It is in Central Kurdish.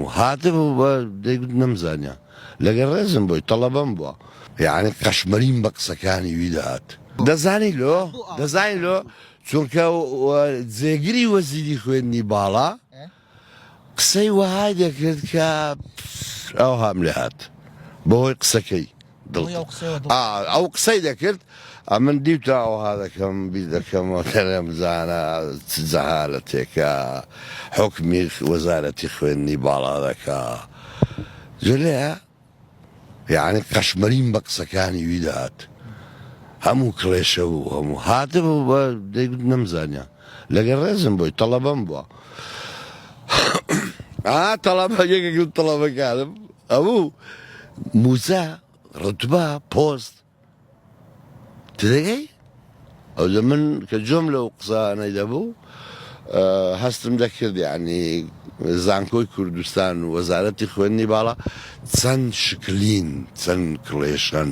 هاتف دەیگوت نەمزانیا لەگەڵ ڕێزم بۆی تەڵەبەم بووە یعنی قەشمەریم بە قسەکانی وی دەهات دەزانی لۆ چونکە جێگیری وەزیری خوێندنی باڵا قسەی وەهای دەکرد کە ئەو هەم لێ هات بەهۆی قسەکەی ئەو قسەی دەکرد من دیوتە ئەوها دەکەم بیر دەکەمەوە تەرەمزانە جەهالەتێکە حکمی وەزارەتی خوێندنی باڵا دەکا جلەیە یعنی قەشمەریم بە قسەکانی وی دەهات هەموو کڵێشە بوو هەموو هاتف دەیگوت نەمزانیا لەگەڵ ڕێزم بۆی تەڵەبەم بووە تەڵەبە یەکێک تەڵەبەکانم ئەووو موزە ڕتبە پۆست تدەگەی ئەو لە من کە جۆم لەو قسانەی دەبوو هەستم دەکرد یعنی زانکۆی کوردستان و وەزارەتی خوێندنی باڵا چەند شکلین چەند کڵێشەن